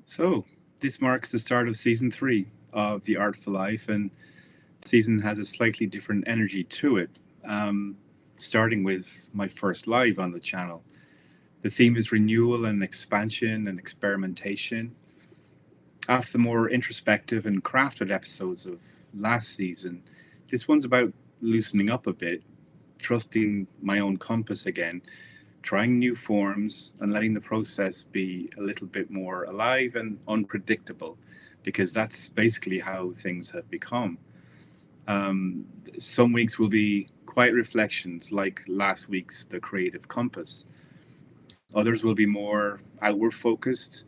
So, this marks the start of season 3 of The Artful Life, and the season has a slightly different energy to it. Um, Starting with my first live on the channel. The theme is renewal and expansion and experimentation. After the more introspective and crafted episodes of last season, this one's about loosening up a bit, trusting my own compass again, trying new forms, and letting the process be a little bit more alive and unpredictable, because that's basically how things have become. Um, some weeks will be quiet reflections, like last week's The Creative Compass. Others will be more outward focused,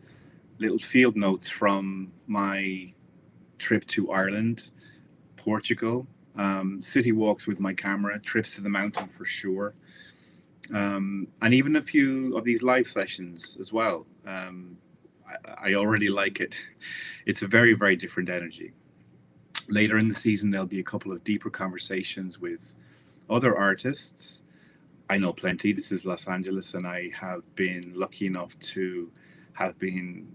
little field notes from my trip to Ireland, Portugal, city walks with my camera, trips to the mountain for sure, and even a few of these live sessions as well. I already like it. It's a very, very different energy. Later in the season, there'll be a couple of deeper conversations with other artists. I know plenty. This is Los Angeles, and I have been lucky enough to have been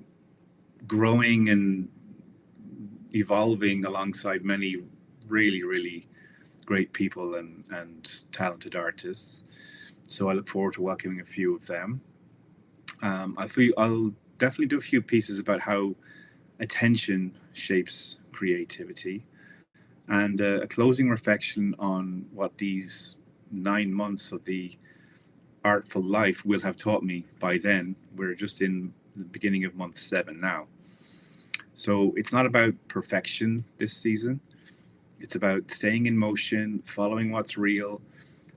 growing and evolving alongside many really, really great people and talented artists. So I look forward to welcoming a few of them. I'll definitely do a few pieces about how attention shapes creativity, and a closing reflection on what these 9 months of the Artful Life will have taught me by then. We're just in the beginning of month 7 now. So it's not about perfection this season. It's about staying in motion, following what's real,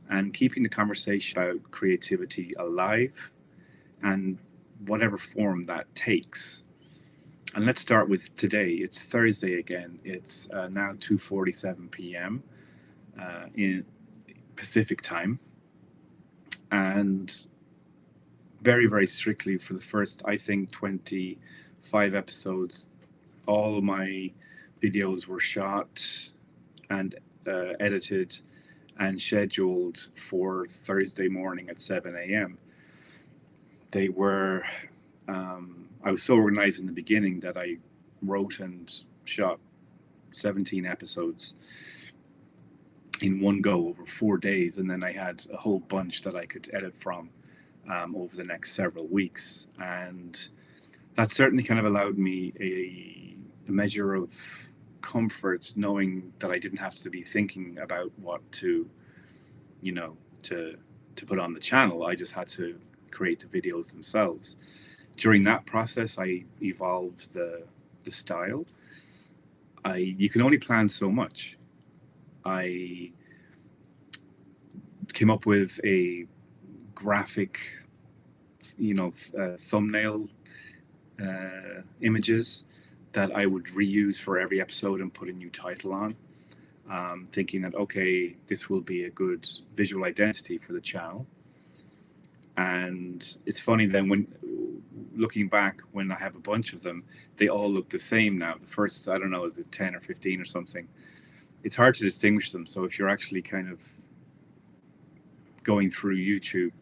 and keeping the conversation about creativity alive and whatever form that takes. And let's start with today. It's Thursday again. It's now 2:47 p.m. In Pacific time, and very, very strictly for the first, I think, 25 episodes, all my videos were shot and edited and scheduled for Thursday morning at 7 a.m. They were, I was so organized in the beginning that I wrote and shot 17 episodes in one go over 4 days. And then I had a whole bunch that I could edit from over the next several weeks. And that certainly kind of allowed me a measure of comfort knowing that I didn't have to be thinking about what to, you know, to put on the channel. I just had to create the videos themselves. During that process, I evolved the style. You can only plan so much. I came up with a graphic, thumbnail images that I would reuse for every episode and put a new title on, thinking that, okay, this will be a good visual identity for the channel. And it's funny then, when looking back, when I have a bunch of them, they all look the same now. The first, I don't know, is it 10 or 15 or something? It's hard to distinguish them. So if you're actually kind of going through YouTube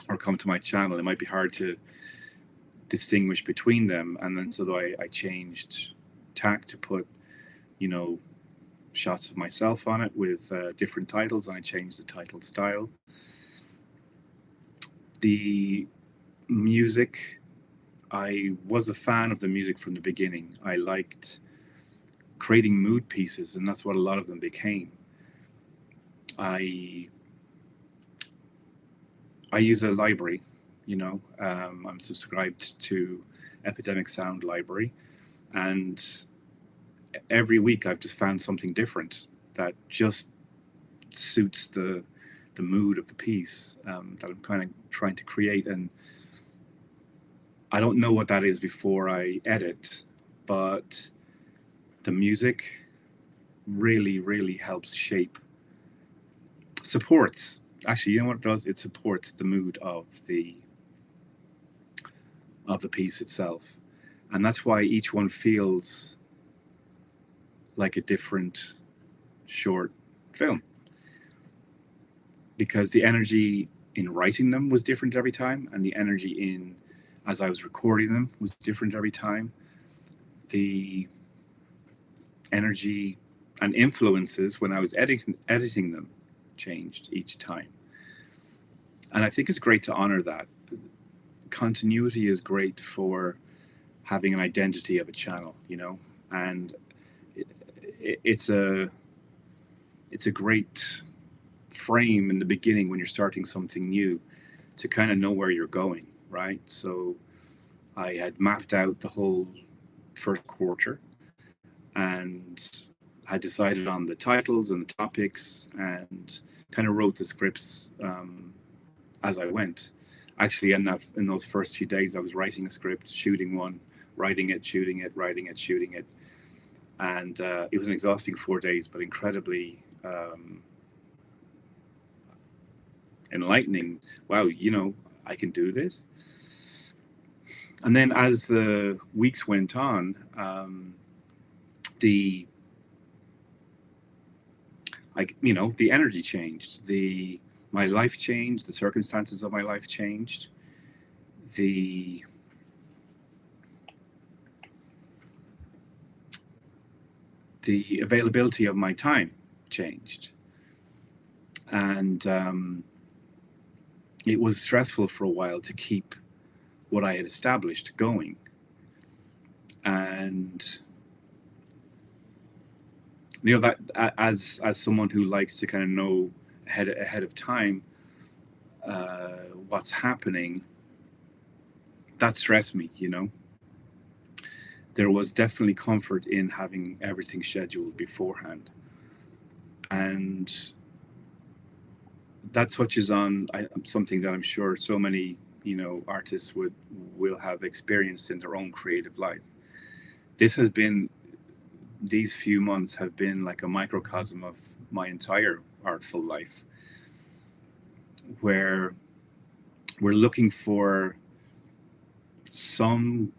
or come to my channel, it might be hard to distinguish between them. And then so I changed tack to put, shots of myself on it with different titles, and I changed the title style. The music, I was a fan of the music from the beginning. I liked creating mood pieces, and that's what a lot of them became. I use a library, I'm subscribed to Epidemic Sound Library, and every week I've just found something different that just suits the mood of the piece that I'm kind of trying to create. And I don't know what that is before I edit, but the music really, really helps supports. Actually, you know what it does? It supports the mood of the piece itself. And that's why each one feels like a different short film, because the energy in writing them was different every time, and the energy in as I was recording them was different every time. The energy and influences when I was editing them changed each time. And I think it's great to honor that. Continuity is great for having an identity of a channel, and it's a great frame in the beginning when you're starting something new to kind of know where you're going, right? So I had mapped out the whole first quarter and I decided on the titles and the topics and kind of wrote the scripts as I went. Actually, in those first few days, I was writing a script, shooting one, writing it, shooting it, writing it, shooting it, and it was an exhausting 4 days, but incredibly enlightening. Wow, I can do this. And then as the weeks went on, the energy changed, my life changed, the circumstances of my life changed, the availability of my time changed, and it was stressful for a while to keep what I had established going. And that as someone who likes to kind of know ahead of time what's happening, that stressed me. There was definitely comfort in having everything scheduled beforehand, and that touches on something that I'm sure so many artists will have experienced in their own creative life. These few months have been like a microcosm of my entire artful life, where we're looking for some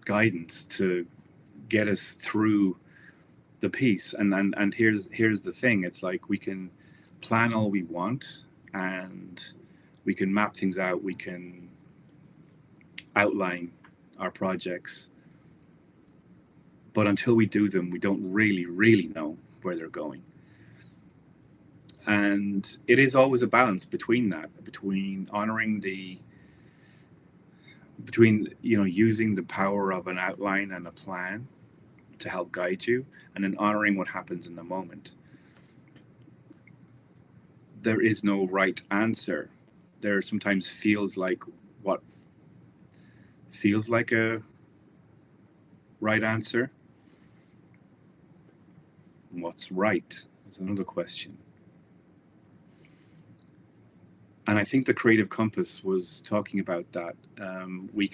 guidance to get us through the piece. And here's the thing. It's like we can plan all we want and we can map things out. We can outline our projects. But until we do them, we don't really know where they're going. And it is always a balance between honoring using the power of an outline and a plan to help guide you, and then honoring what happens in the moment. There is no right answer. There sometimes feels like what feels like a right answer. What's right is another question. And I think the Creative Compass was talking about that. We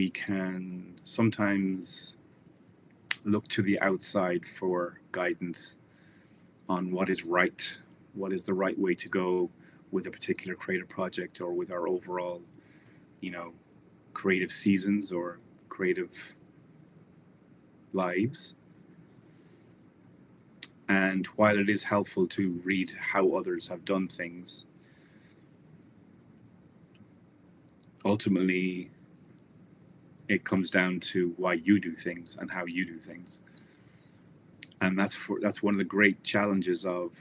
can sometimes look to the outside for guidance on what is right, what is the right way to go with a particular creative project or with our overall, creative seasons or creative lives. And while it is helpful to read how others have done things, ultimately it comes down to why you do things and how you do things. And that's one of the great challenges of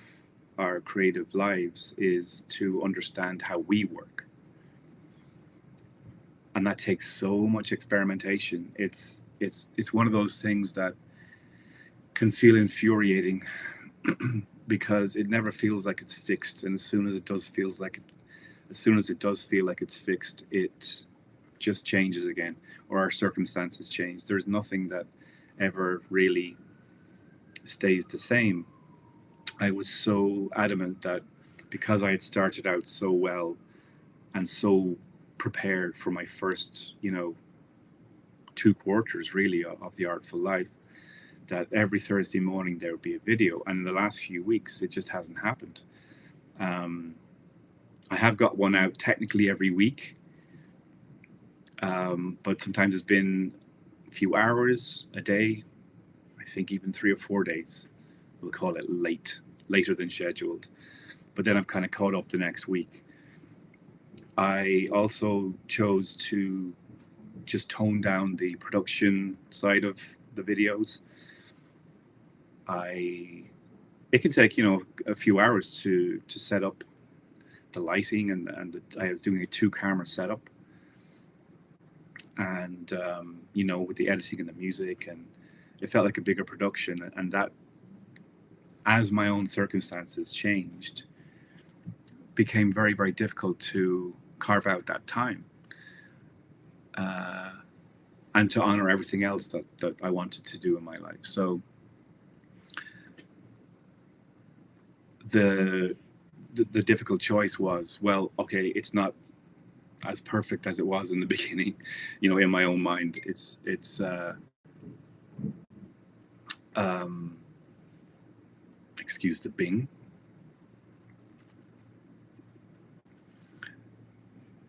our creative lives, is to understand how we work. And that takes so much experimentation. It's one of those things that can feel infuriating because it never feels like it's fixed, and as soon as it does feel like it's fixed, it just changes again, or our circumstances change. There's nothing that ever really stays the same. I was so adamant that because I had started out so well and so prepared for my first 2 quarters really of the Artful Life, that every Thursday morning there would be a video. And in the last few weeks, it just hasn't happened. I have got one out technically every week, but sometimes it's been a few hours a day. I think even 3 or 4 days. We'll call it later than scheduled. But then I'm kind of caught up the next week. I also chose to just tone down the production side of the videos. It can take, a few hours to set up the lighting, and I was doing a 2-camera setup, and with the editing and the music, and it felt like a bigger production. And that, as my own circumstances changed, became very, very difficult to carve out that time, and to honor everything else that I wanted to do in my life. So the difficult choice was, well, okay, it's not as perfect as it was in the beginning, in my own mind. Excuse the bing.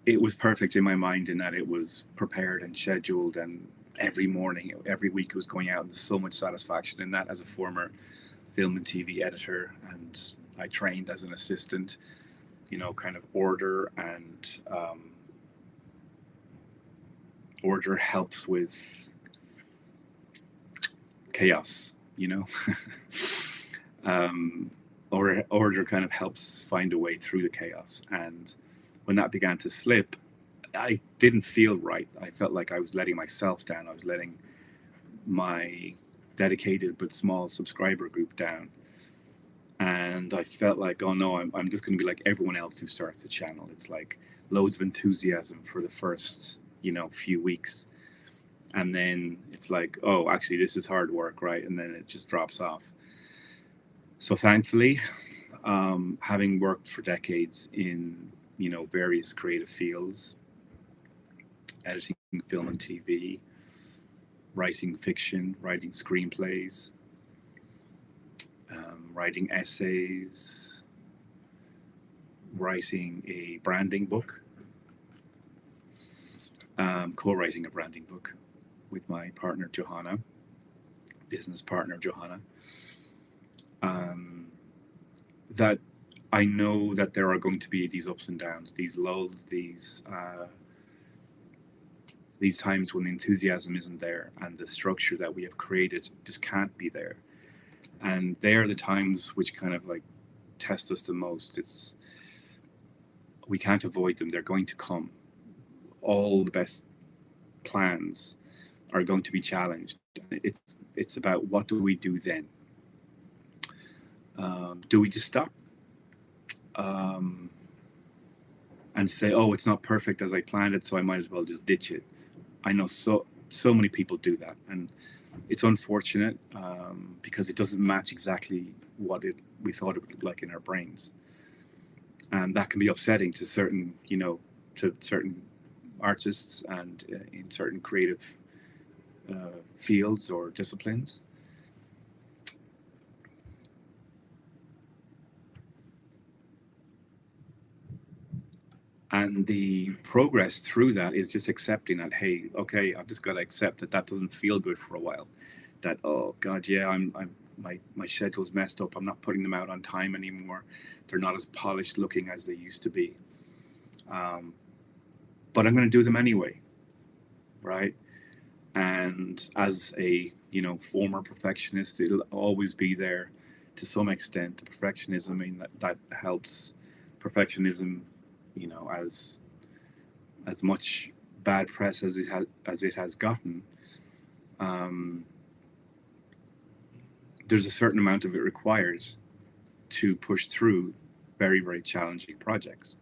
It was perfect in my mind in that it was prepared and scheduled, and every morning, every week it was going out, and so much satisfaction in that as a former film and TV editor. And I trained as an assistant, kind of order, and order helps with chaos, or order kind of helps find a way through the chaos. And when that began to slip, I didn't feel right. I felt like I was letting myself down. I was letting my dedicated but small subscriber group down. And I felt like, oh no, I'm just going to be like everyone else who starts a channel. It's like loads of enthusiasm for the first, few weeks. And then it's like, oh, actually, this is hard work, right? And then it just drops off. So thankfully, having worked for decades in, various creative fields, editing film and TV, writing fiction, writing screenplays, writing essays, writing a branding book, co-writing a branding book with my partner Johanna, business partner Johanna, that I know that there are going to be these ups and downs, these lulls, these times when the enthusiasm isn't there and the structure that we have created just can't be there. And they are the times which kind of like test us the most. We can't avoid them. They're going to come. All the best plans are going to be challenged. It's about, what do we do then? Do we just stop and say, oh, it's not perfect as I planned it, so I might as well just ditch it? I know so many people do that, and it's unfortunate, because it doesn't match exactly what we thought it would look like in our brains, and that can be upsetting to certain artists and in certain creative fields or disciplines. And the progress through that is just accepting that, hey, okay, I've just got to accept that doesn't feel good for a while. That, oh God, yeah, my schedule's messed up. I'm not putting them out on time anymore. They're not as polished looking as they used to be. But I'm going to do them anyway, right? And as a former perfectionist, it'll always be there to some extent. The perfectionism, I mean, that helps. Perfectionism, as much bad press as it has gotten, there's a certain amount of it required to push through very, very challenging projects.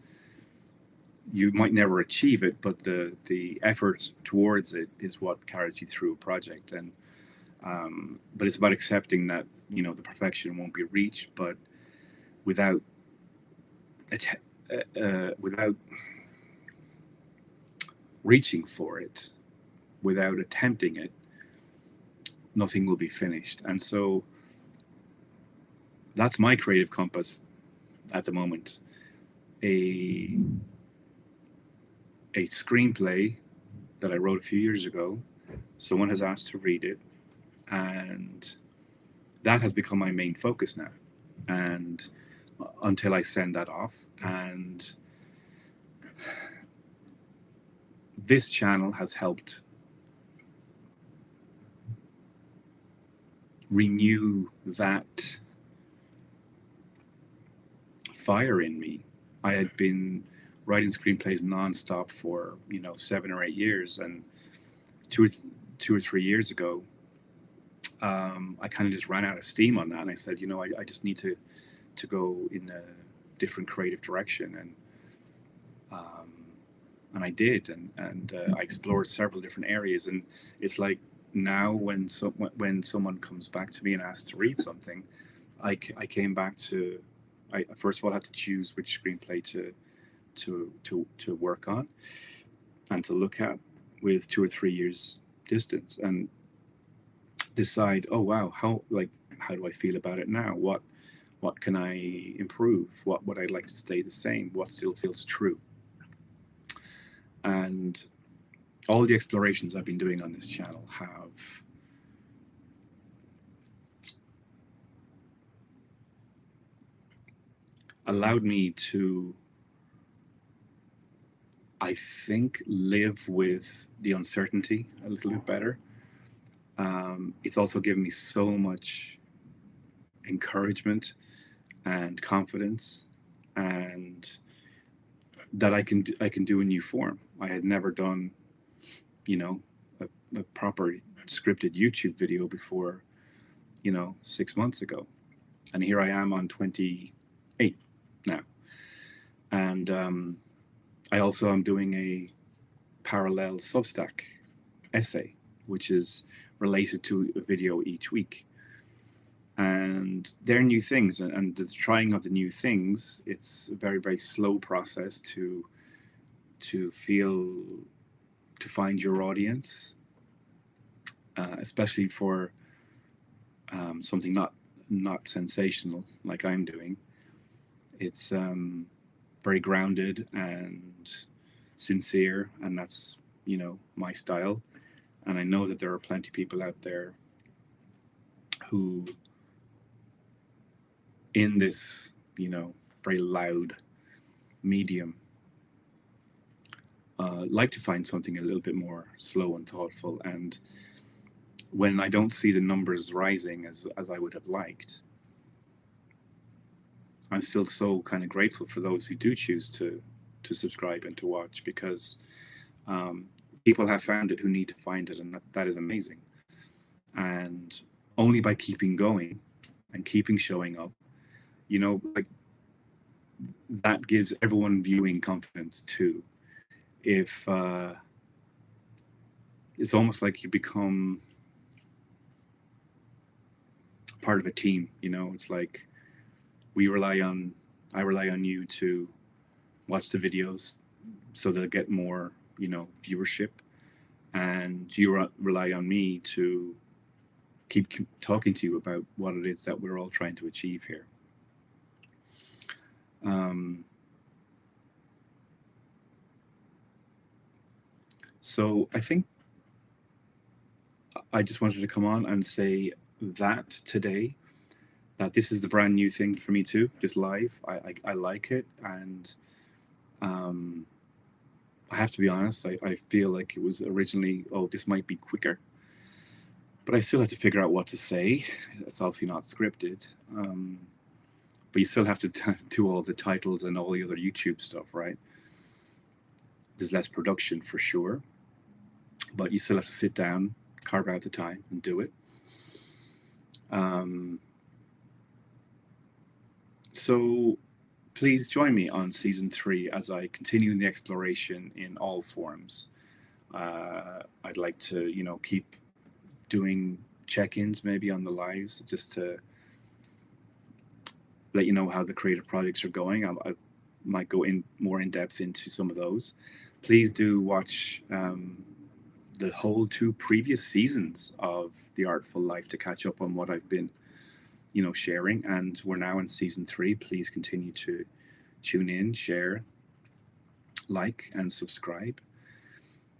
You might never achieve it, but the effort towards it is what carries you through a project. And but it's about accepting that the perfection won't be reached, but without reaching for it, without attempting it, nothing will be finished. And so that's my creative compass at the moment. A screenplay that I wrote a few years ago, someone has asked to read it, and that has become my main focus now. And until I send that off, and this channel has helped renew that fire in me. I had been writing screenplays nonstop for 7 or 8 years, and two or 3 years ago, I kind of just ran out of steam on that, and I said, I just need to go in a different creative direction, and I did, and I explored several different areas, and it's like now when someone comes back to me and asks to read something, I came back to, I first of all had to choose which screenplay to work on and to look at with 2 or 3 years distance, and decide, oh wow, how do I feel about it now? What can I improve? What would I like to stay the same? What still feels true? And all the explorations I've been doing on this channel have allowed me to, I think, live with the uncertainty a little bit better. It's also given me so much encouragement and confidence, and that I can do a new form. I had never done, a proper scripted YouTube video before, 6 months ago, and here I am on 28 now, and I also am doing a parallel Substack essay, which is related to a video each week. And they're new things, and the trying of the new things, it's a very, very slow process to find your audience, especially for something not sensational like I'm doing. It's very grounded and sincere, and that's my style. And I know that there are plenty of people out there who, in this very loud medium, like to find something a little bit more slow and thoughtful. And when I don't see the numbers rising as I would have liked, I'm still so kind of grateful for those who do choose to subscribe and to watch, because people have found it who need to find it, and that is amazing. And only by keeping going and keeping showing up, that gives everyone viewing confidence too. If it's almost like you become part of a team, it's like I rely on you to watch the videos so they'll get more viewership, and you rely on me to keep talking to you about what it is that we're all trying to achieve here. So I think I just wanted to come on and say that today, that this is the brand new thing for me too, this live. I like it, and I have to be honest, I feel like it was originally, this might be quicker, but I still have to figure out what to say. It's obviously not scripted, but you still have to do all the titles and all the other YouTube stuff, right? There's less production for sure, but you still have to sit down, carve out the time and do it. So please join me on season 3 as I continue the exploration in all forms. I'd like to, keep doing check-ins maybe on the lives, just to let you know how the creative projects are going. I might go more in depth into some of those. Please do watch the whole 2 previous seasons of The Artful Life to catch up on what I've been, sharing. And we're now in season 3. Please continue to tune in, share, like, and subscribe.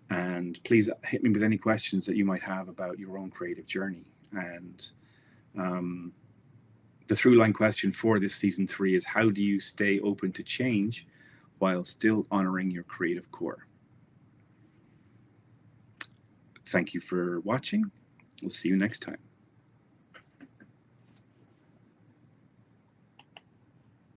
And please hit me with any questions that you might have about your own creative journey. And the through line question for this season 3 is, how do you stay open to change while still honoring your creative core? Thank you for watching. We'll see you next time.